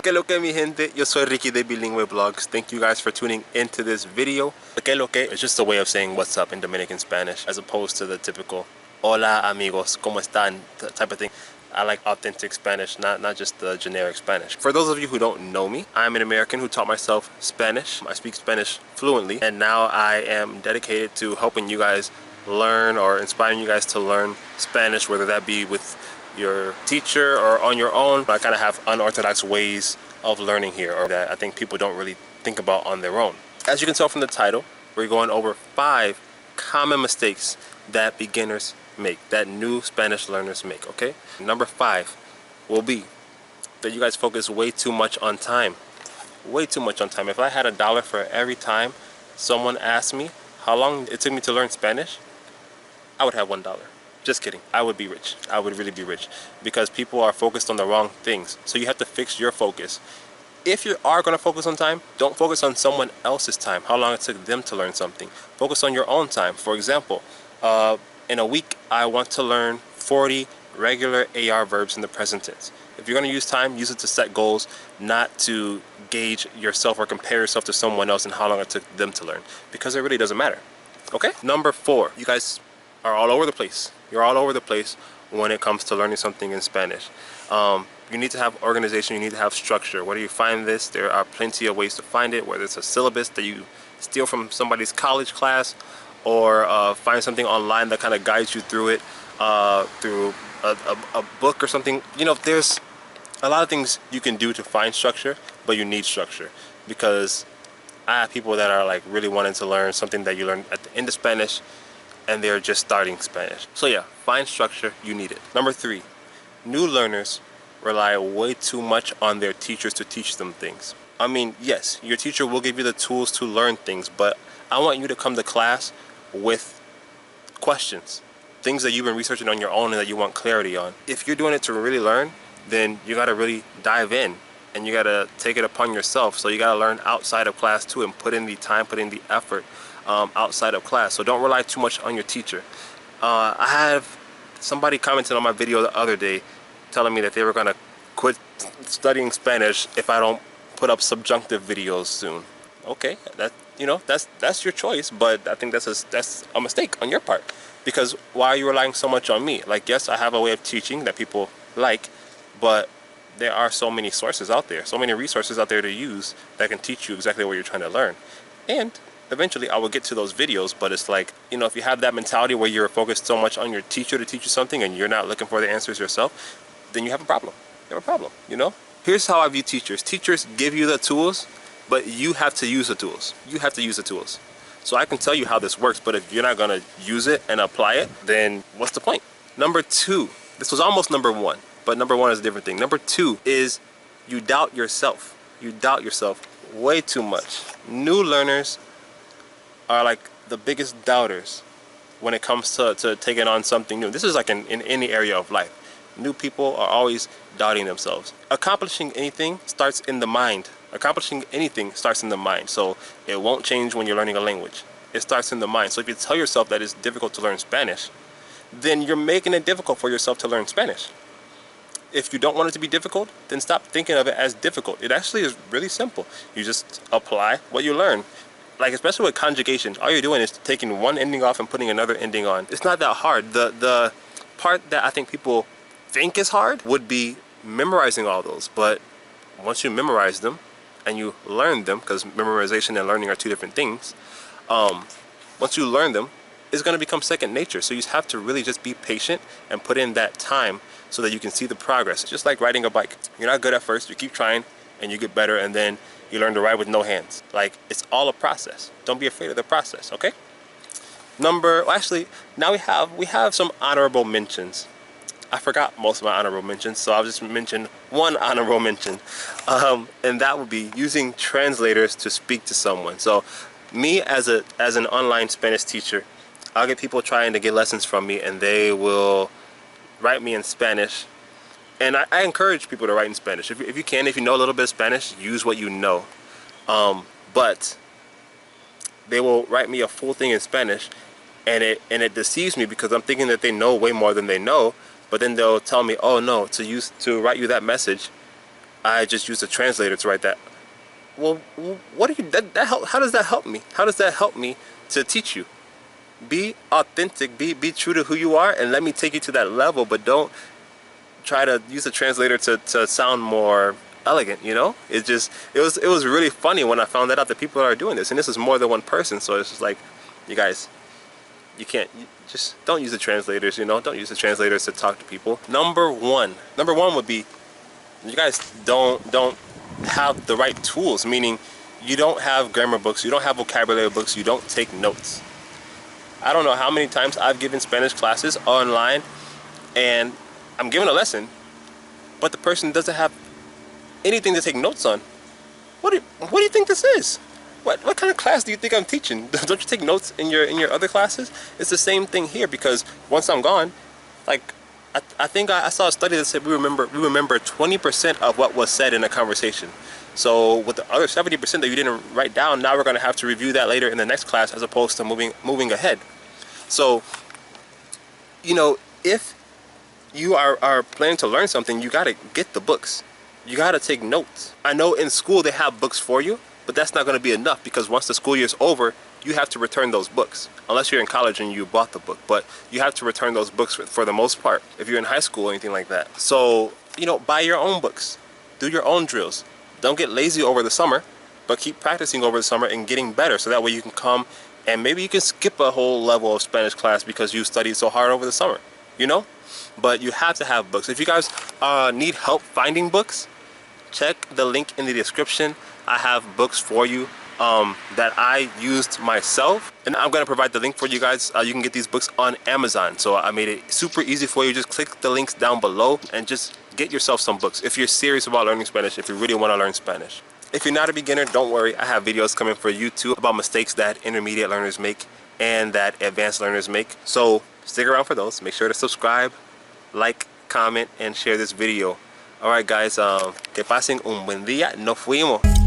Que lo que mi gente, yo soy Ricky de Bilingüe Vlogs. Thank you guys for tuning into this video. Que lo que is just a way of saying what's up in Dominican Spanish as opposed to the typical hola amigos, como están type of thing. I like authentic Spanish, not just the generic Spanish. For those of you who don't know me, I'm an American who taught myself Spanish. I speak Spanish fluently, and now I am dedicated to helping you guys learn or inspiring you guys to learn Spanish, whether that be with your teacher or on your own. I kind of have unorthodox ways of learning here, or that I think people don't really think about on their own. As you can tell from the title, we're going over 5 common mistakes that beginners make, that new Spanish learners make, okay? Number 5 will be that you guys focus way too much on time. Way too much on time. If I had $1 for every time someone asked me how long it took me to learn Spanish, I would have $1. Just kidding. I would be rich. I would really be rich, because people are focused on the wrong things. So you have to fix your focus. If you are going to focus on time, don't focus on someone else's time, how long it took them to learn something. Focus on your own time. For example, in a week, I want to learn 40 regular AR verbs in the present tense. If you're going to use time, use it to set goals, not to gauge yourself or compare yourself to someone else and how long it took them to learn, because it really doesn't matter. Okay? Number 4, you guys are all over the place. You're all over the place when it comes to learning something in Spanish. You need to have organization, you need to have structure. Where do you find this? There are plenty of ways to find it, whether it's a syllabus that you steal from somebody's college class, or find something online that kind of guides you through it, through a book or something. You know, there's a lot of things you can do to find structure, but you need structure, because I have people that are like really wanting to learn something that you learn at the end of Spanish, and they're just starting Spanish. So yeah, find structure, you need it. Number 3, new learners rely way too much on their teachers to teach them things. I mean, yes, your teacher will give you the tools to learn things, but I want you to come to class with questions, things that you've been researching on your own and that you want clarity on. If you're doing it to really learn, then you gotta really dive in, and you gotta take it upon yourself. So you gotta learn outside of class too, and put in the time, put in the effort outside of class. So don't rely too much on your teacher. I have somebody commented on my video the other day telling me that they were gonna quit studying Spanish if I don't put up subjunctive videos soon. Okay, that's your choice, but I think that's a mistake on your part, because why are you relying so much on me? Like, yes, I have a way of teaching that people like, but there are so many sources out there, so many resources out there to use that can teach you exactly what you're trying to learn. And eventually I will get to those videos, but it's like, you know, if you have that mentality where you're focused so much on your teacher to teach you something and you're not looking for the answers yourself, then you have a problem. You have a problem, you know? Here's how I view teachers. Teachers give you the tools, but you have to use the tools. You have to use the tools. So I can tell you how this works, but if you're not gonna use it and apply it, then what's the point? Number 2, this was almost number 1, but number 1 is a different thing. Number 2 is you doubt yourself. You doubt yourself way too much. New learners are like the biggest doubters when it comes to taking on something new. This is like in any area of life. New people are always doubting themselves. Accomplishing anything starts in the mind. Accomplishing anything starts in the mind. So it won't change when you're learning a language. It starts in the mind. So if you tell yourself that it's difficult to learn Spanish, then you're making it difficult for yourself to learn Spanish. If you don't want it to be difficult, then stop thinking of it as difficult. It actually is really simple. You just apply what you learn. Like, especially with conjugation, all you're doing is taking one ending off and putting another ending on. It's not that hard. The part that I think people think is hard would be memorizing all those. But once you memorize them and you learn them, because memorization and learning are 2 different things, once you learn them, it's going to become second nature. So you have to really just be patient and put in that time so that you can see the progress. It's just like riding a bike. You're not good at first, you keep trying and you get better, and then you learn to ride with no hands. Like, it's all a process. Don't be afraid of the process, okay? Actually, now we have some honorable mentions. I forgot most of my honorable mentions, so I'll just mention one honorable mention. And that would be using translators to speak to someone. So me as an online Spanish teacher, I'll get people trying to get lessons from me, and they will write me in Spanish. And I encourage people to write in Spanish. If you know a little bit of Spanish, use what you know. But they will write me a full thing in Spanish, and it deceives me, because I'm thinking that they know way more than they know. But then they'll tell me, oh no, to write you that message, I just used a translator to write that. Well, what do you, that help, how does that help me? How does that help me to teach you? Be authentic, be true to who you are, and let me take you to that level, but don't try to use a translator to sound more elegant, you know? It was really funny when I found that out that people are doing this, and this is more than one person. So it's just like, you guys, you just don't use the translators, you know? Don't use the translators to talk to people. Number one would be, you guys don't have the right tools, meaning you don't have grammar books, you don't have vocabulary books, you don't take notes. I don't know how many times I've given Spanish classes online and I'm giving a lesson, but the person doesn't have anything to take notes on. What do you think this is? What kind of class do you think I'm teaching? Don't you take notes in your other classes? It's the same thing here, because once I'm gone, like I think I saw a study that said we remember 20% of what was said in a conversation. So with the other 70% that you didn't write down, now we're going to have to review that later in the next class, as opposed to moving ahead. So, you know, if you are planning to learn something, you got to get the books. You got to take notes. I know in school they have books for you, but that's not going to be enough, because once the school year is over, you have to return those books, unless you're in college and you bought the book. But you have to return those books for the most part if you're in high school or anything like that. So, you know, buy your own books, do your own drills. Don't get lazy over the summer, but keep practicing over the summer and getting better, so that way you can come and maybe you can skip a whole level of Spanish class because you studied so hard over the summer, you know? But you have to have books. If you guys need help finding books, check the link in the description. I have books for you that I used myself, and I'm gonna provide the link for you guys. You can get these books on Amazon, so I made it super easy for you. Just click the links down below and just get yourself some books if you're serious about learning Spanish, if you really want to learn Spanish. If you're not a beginner, don't worry, I have videos coming for you too about mistakes that intermediate learners make and that advanced learners make. So stick around for those. Make sure to subscribe, like, comment, and share this video. Alright guys, que pasen un buen día. Nos fuimos.